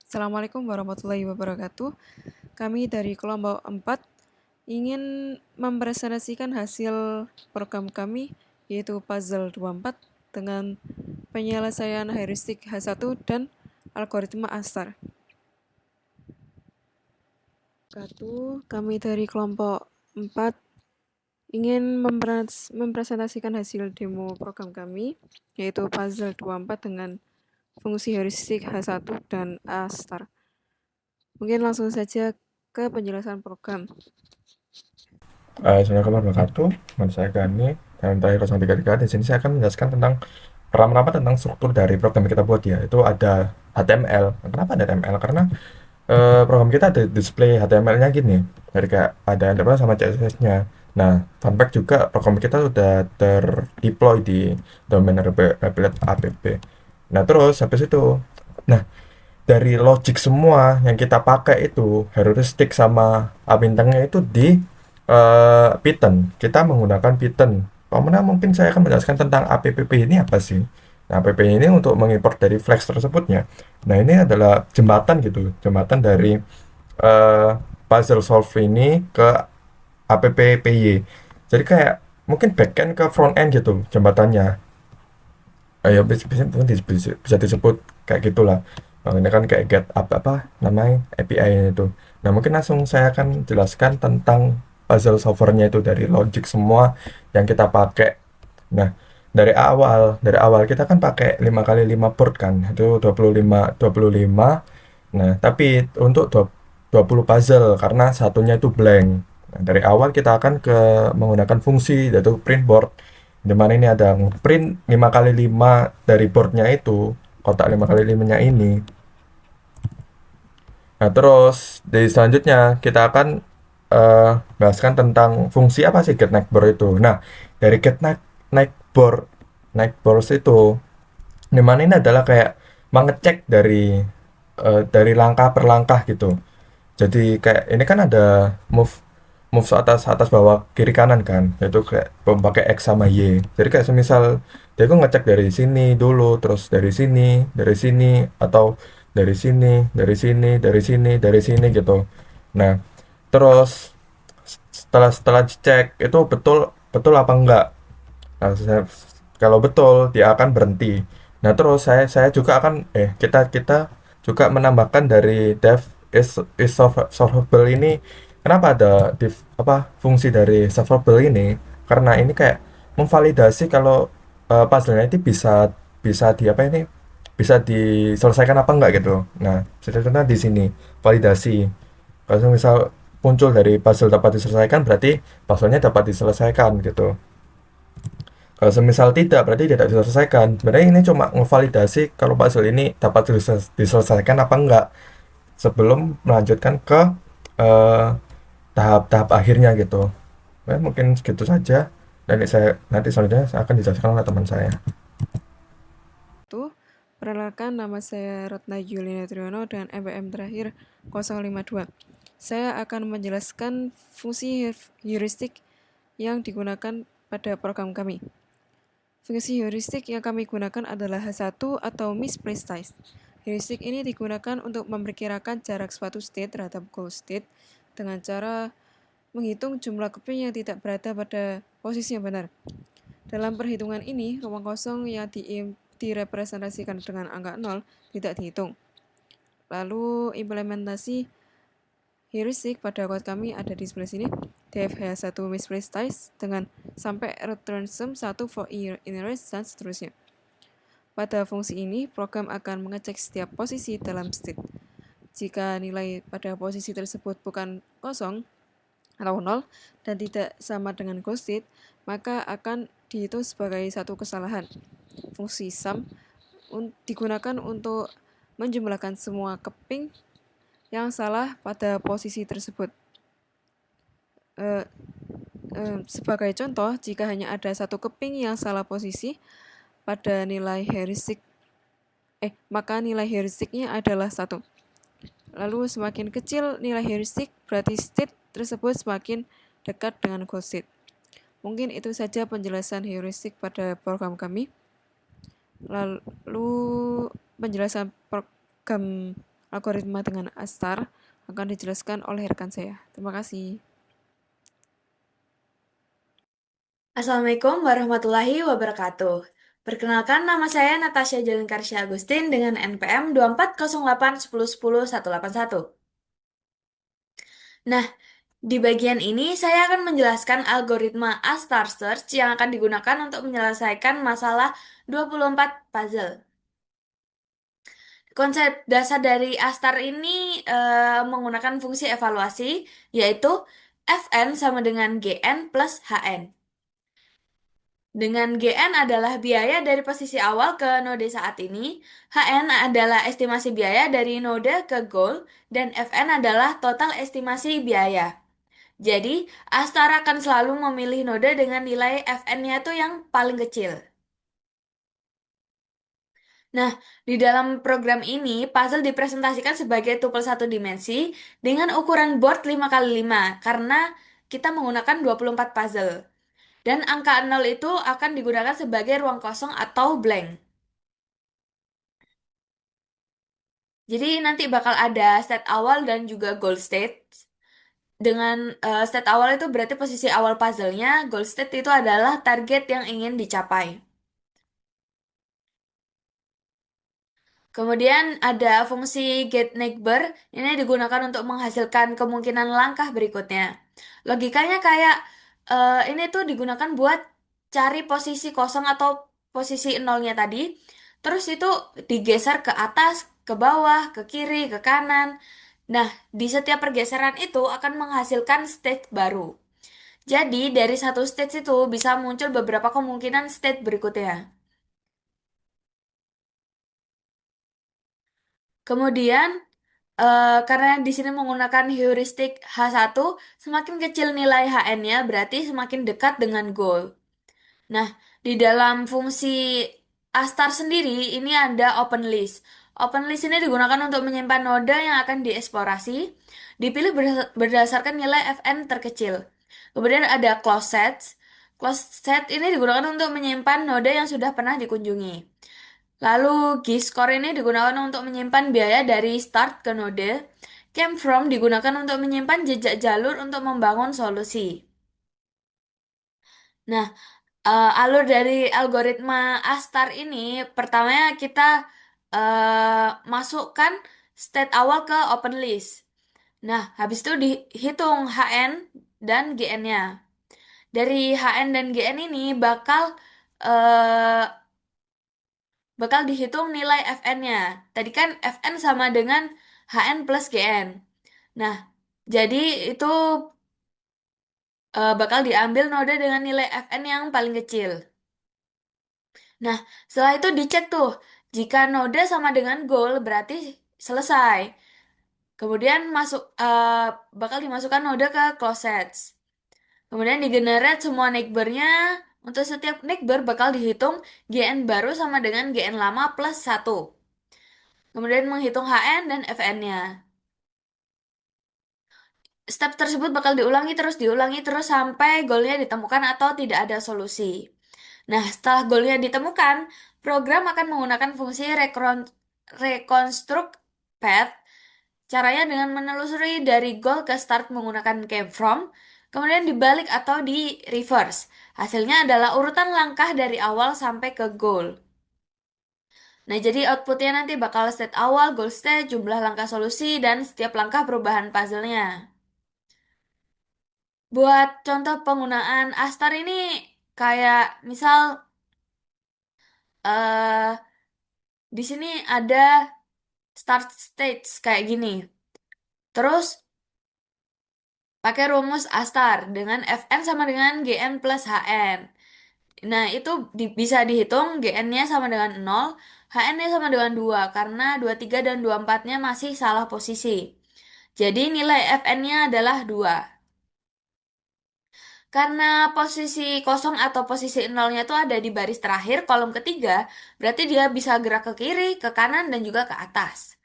Assalamualaikum warahmatullahi wabarakatuh. Kami dari kelompok 4 ingin mempresentasikan hasil program kami, yaitu Puzzle 24 dengan penyelesaian heuristik H1 dan algoritma ASTAR. Kami dari kelompok 4 ingin mempresentasikan hasil demo program kami, yaitu Puzzle 24 dengan fungsi heuristik H1 dan ASTAR. Mungkin langsung saja ke penjelasan program. Assalamualaikum warahmatullahi wabarakatuh. Nama saya Gani dan dari 033. Di sini saya akan menjelaskan tentang pertama-tama tentang struktur dari program yang kita buat ya. Itu ada HTML. Kenapa ada HTML? Karena program kita ada display HTML-nya gini. Jadi kayak ada apa sama CSS-nya. Nah, fun fact juga program kita sudah terdeploy di domain Replit app. Nah, terus habis itu, nah dari logic semua yang kita pakai itu heuristik sama bintangnya itu di Python. Kita menggunakan Python. Pemenang mungkin saya akan menjelaskan tentang app ini apa sih. Nah, app ini untuk mengimport dari Flex tersebutnya. Nah, ini adalah jembatan gitu, jembatan dari eh, puzzle solve ini ke app PY. Jadi kayak mungkin backend ke front end gitu jembatannya. Ya bisa disebut kayak gitulah. Ini kan kayak get apa namanya API itu. Nah, mungkin langsung saya akan jelaskan tentang puzzle solvernya itu dari logic semua yang kita pakai. Nah, dari awal kita kan pakai 5 kali 5 board kan. Itu 25 25. Nah, tapi untuk 20 puzzle karena satunya itu blank. Nah, dari awal kita akan menggunakan fungsi yaitu print board, di mana ini ada print 5 kali 5 dari boardnya itu, kotak 5 kali 5-nya ini. Nah, terus di selanjutnya kita akan bahaskan tentang fungsi apa sih get board itu. Nah, dari get naik board, naik board itu, di mana ini adalah kayak mengecek dari langkah per langkah gitu. Jadi kayak ini kan ada move move atas atas bawah kiri kanan kan, yaitu kayak memakai X sama Y. Jadi kayak semisal dia tuh ngecek dari sini dulu, terus dari sini, atau dari sini, dari sini, dari sini, dari sini gitu. Nah, terus setelah setelah dicek itu betul betul apa enggak. Nah, kalau betul dia akan berhenti. Nah, terus saya juga akan kita kita juga menambahkan dari def solvable ini. Kenapa ada fungsi dari solvable ini? Karena ini kayak memvalidasi kalau puzzle-nya itu bisa bisa di apa ini bisa diselesaikan apa enggak gitu. Nah, contohnya di sini validasi. Kalau misal muncul dari puzzle dapat diselesaikan, berarti puzzle-nya dapat diselesaikan gitu. Kalau semisal tidak, berarti tidak diselesaikan. Sebenarnya ini cuma ngevalidasi kalau puzzle ini dapat diselesaikan apa enggak sebelum melanjutkan ke eh, tahap-tahap akhirnya gitu. Nah, mungkin segitu saja. Dan nanti selanjutnya saya akan dijelaskan oleh teman saya. Perkenalkan, nama saya Ratna Julina Triyono dan NPM terakhir 052. Saya akan menjelaskan fungsi heuristik yang digunakan pada program kami. Fungsi heuristik yang kami gunakan adalah H1 atau misplaced size. Heuristik ini digunakan untuk memperkirakan jarak suatu state terhadap goal state dengan cara menghitung jumlah keping yang tidak berada pada posisi yang benar. Dalam perhitungan ini, ruang kosong yang direpresentasikan dengan angka 0 tidak dihitung. Lalu implementasi heuristik pada kode kami ada di sebelah sini. dfh1 misplaced size dengan sampai return sum 1 for innerest dan seterusnya. Pada fungsi ini, program akan mengecek setiap posisi dalam state. Jika nilai pada posisi tersebut bukan kosong atau 0 dan tidak sama dengan goal state, maka akan dihitung sebagai satu kesalahan. Fungsi sum digunakan untuk menjumlahkan semua keping yang salah pada posisi tersebut. Sebagai contoh, jika hanya ada satu keping yang salah posisi pada nilai heuristik, maka nilai heuristiknya adalah 1. Lalu semakin kecil nilai heuristik, berarti state tersebut semakin dekat dengan goal state. Mungkin itu saja penjelasan heuristik pada program kami. Lalu penjelasan program algoritma dengan Astar akan dijelaskan oleh rekan saya. Terima kasih. Assalamualaikum warahmatullahi wabarakatuh. Perkenalkan, nama saya Natasha Jalinkarsya Agustin dengan NPM 240810100181. Nah, di bagian ini saya akan menjelaskan algoritma A-star search yang akan digunakan untuk menyelesaikan masalah 24 puzzle. Konsep dasar dari A-star ini menggunakan fungsi evaluasi, yaitu Fn sama dengan Gn plus Hn. Dengan Gn adalah biaya dari posisi awal ke node saat ini, Hn adalah estimasi biaya dari node ke goal, dan Fn adalah total estimasi biaya. Jadi, Astar akan selalu memilih node dengan nilai Fn-nya tuh yang paling kecil. Nah, di dalam program ini, puzzle dipresentasikan sebagai tuple satu dimensi dengan ukuran board 5x5 karena kita menggunakan 24 puzzle. Dan angka 0 itu akan digunakan sebagai ruang kosong atau blank. Jadi nanti bakal ada state awal dan juga goal state. Dengan state awal itu berarti posisi awal puzzle-nya, goal state itu adalah target yang ingin dicapai. Kemudian ada fungsi getNeighbor, ini digunakan untuk menghasilkan kemungkinan langkah berikutnya. Logikanya kayak ini tuh digunakan buat cari posisi kosong atau posisi nolnya tadi, terus itu digeser ke atas, ke bawah, ke kiri, ke kanan. Nah, di setiap pergeseran itu akan menghasilkan state baru. Jadi, dari satu state itu bisa muncul beberapa kemungkinan state berikutnya. Kemudian, karena di sini menggunakan heuristik H1, semakin kecil nilai HN-nya berarti semakin dekat dengan goal. Nah, di dalam fungsi Astar sendiri ini ada open list. Open list ini digunakan untuk menyimpan node yang akan dieksplorasi, dipilih berdasarkan nilai Fn terkecil. Kemudian ada close sets. Close set ini digunakan untuk menyimpan node yang sudah pernah dikunjungi. Lalu G-score ini digunakan untuk menyimpan biaya dari start ke node. Came from digunakan untuk menyimpan jejak jalur untuk membangun solusi. Nah, alur dari algoritma Astar ini, pertamanya kita masukkan state awal ke open list. Nah, habis itu dihitung HN dan GN-nya. Dari HN dan GN ini eh, bakal dihitung nilai Fn-nya. Tadi kan Fn sama dengan Hn plus Gn. Nah, jadi itu bakal diambil node dengan nilai Fn yang paling kecil. Nah, setelah itu dicek tuh, jika node sama dengan goal berarti selesai. Kemudian bakal dimasukkan node ke close sets. Kemudian digenerate semua neighbor-nya. Untuk setiap neighbor bakal dihitung Gn baru sama dengan Gn lama plus 1. Kemudian menghitung Hn dan Fn-nya. Step tersebut bakal diulangi terus sampai goalnya ditemukan atau tidak ada solusi. Nah, setelah goalnya ditemukan, program akan menggunakan fungsi reconstruct path. Caranya dengan menelusuri dari goal ke start menggunakan came from, kemudian dibalik atau di reverse. Hasilnya adalah urutan langkah dari awal sampai ke goal. Nah, jadi outputnya nanti bakal state awal, goal state, jumlah langkah solusi, dan setiap langkah perubahan puzzle-nya. Buat contoh penggunaan Astar ini kayak misal eh di sini ada start stage kayak gini. Terus pakai rumus Astar dengan Fn sama dengan Gn plus Hn. Nah, itu bisa dihitung Gn-nya sama dengan 0, Hn-nya sama dengan 2 karena 23 dan 24-nya masih salah posisi. Jadi nilai Fn-nya adalah 2. Karena posisi kosong atau posisi nolnya itu ada di baris terakhir, kolom ketiga, berarti dia bisa gerak ke kiri, ke kanan, dan juga ke atas.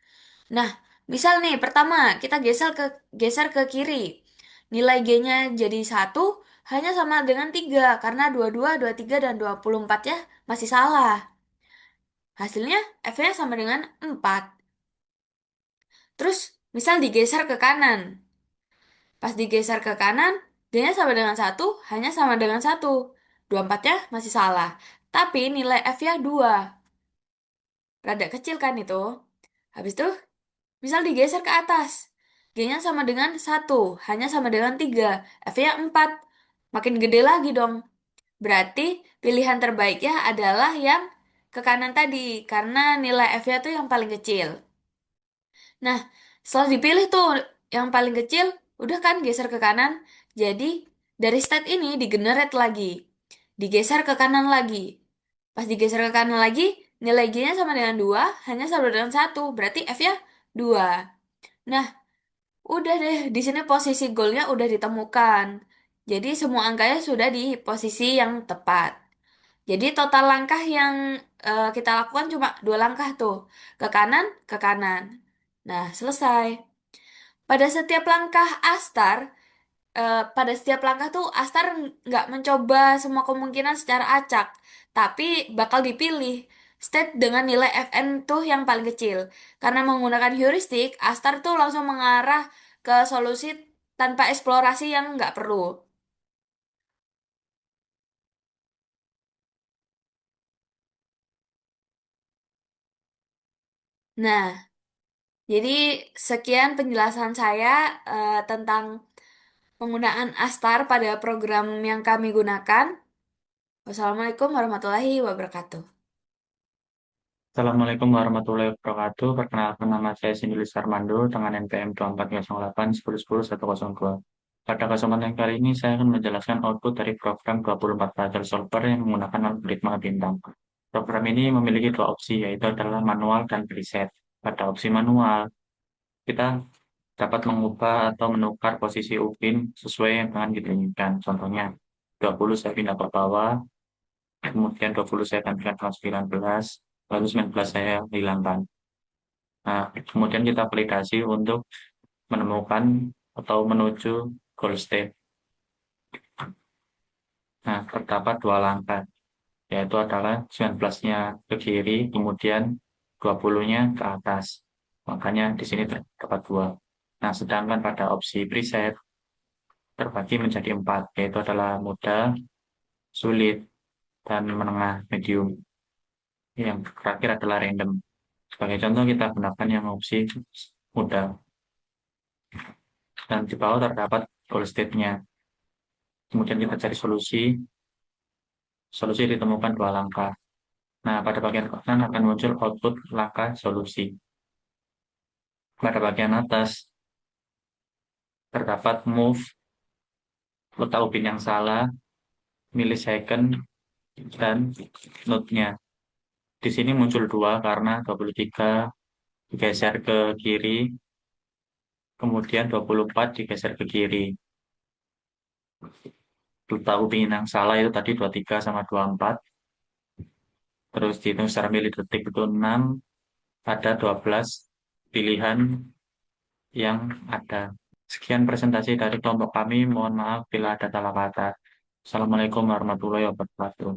Nah, misal nih, pertama kita geser ke kiri. Nilai G-nya jadi 1, hanya sama dengan 3, karena 22, 23, dan 24 ya masih salah. Hasilnya F-nya sama dengan 4. Terus misal digeser ke kanan. Pas digeser ke kanan, D-nya sama dengan satu, hanya sama dengan satu. 24-nya masih salah. Tapi nilai F-nya 2. Rada kecil kan itu. Habis itu, misal digeser ke atas. G-nya sama dengan satu, hanya sama dengan 3. F-nya 4. Makin gede lagi dong. Berarti pilihan terbaiknya adalah yang ke kanan tadi. Karena nilai F-nya tuh yang paling kecil. Nah, setelah dipilih tuh yang paling kecil, udah kan geser ke kanan. Jadi, dari state ini digenerate lagi. Digeser ke kanan lagi. Pas digeser ke kanan lagi, nilai G-nya sama dengan 2, hanya sama dengan satu. Berarti F-nya 2. Nah, udah deh, di sini posisi goalnya udah ditemukan. Jadi, semua angkanya sudah di posisi yang tepat. Jadi, total langkah yang kita lakukan cuma 2 langkah tuh. Ke kanan, ke kanan. Nah, selesai. Pada setiap langkah Astar, pada setiap langkah tuh Astar nggak mencoba semua kemungkinan secara acak, tapi bakal dipilih state dengan nilai FN tuh yang paling kecil. Karena menggunakan heuristik, Astar tuh langsung mengarah ke solusi tanpa eksplorasi yang nggak perlu. Nah, jadi sekian penjelasan saya tentang penggunaan Astar pada program yang kami gunakan. Wassalamualaikum warahmatullahi wabarakatuh. Assalamualaikum warahmatullahi wabarakatuh. Perkenalkan nama saya Sindulis Armando dengan NPM 2408 1010 102. Pada kesempatan kali ini saya akan menjelaskan output dari program 24 Puzzle Solver yang menggunakan algoritma bintang. Program ini memiliki dua opsi, yaitu adalah manual dan preset. Pada opsi manual, kita dapat mengubah atau menukar posisi upin sesuai dengan kita inginkan. Contohnya, 20 saya pindah ke bawah, kemudian 20 saya gantikan dengan 19, lalu 19 saya hilangkan. Nah, kemudian kita validasi untuk menemukan atau menuju goal state. Nah, terdapat 2 langkah, yaitu adalah 19-nya ke kiri, kemudian 20-nya ke atas. Makanya di sini terdapat 2. Nah, sedangkan pada opsi preset terbagi menjadi 4, yaitu adalah mudah, sulit, dan menengah, medium. Yang terakhir adalah random. Sebagai contoh, kita gunakan yang opsi mudah. Dan di bawah terdapat goal state-nya. Kemudian kita cari solusi. Solusi ditemukan 2 langkah. Nah, pada bagian kanan akan muncul output langkah solusi. Pada bagian atas terdapat move, letak upin yang salah, millisecond, dan node-nya. Di sini muncul 2 karena 23 digeser ke kiri, kemudian 24 digeser ke kiri. Letak upin yang salah itu tadi 23 sama 24. Terus dihitung secara milidetik itu 6, ada 12 pilihan yang ada. Sekian presentasi dari kelompok kami. Mohon maaf bila ada salah kata. Assalamualaikum warahmatullahi wabarakatuh.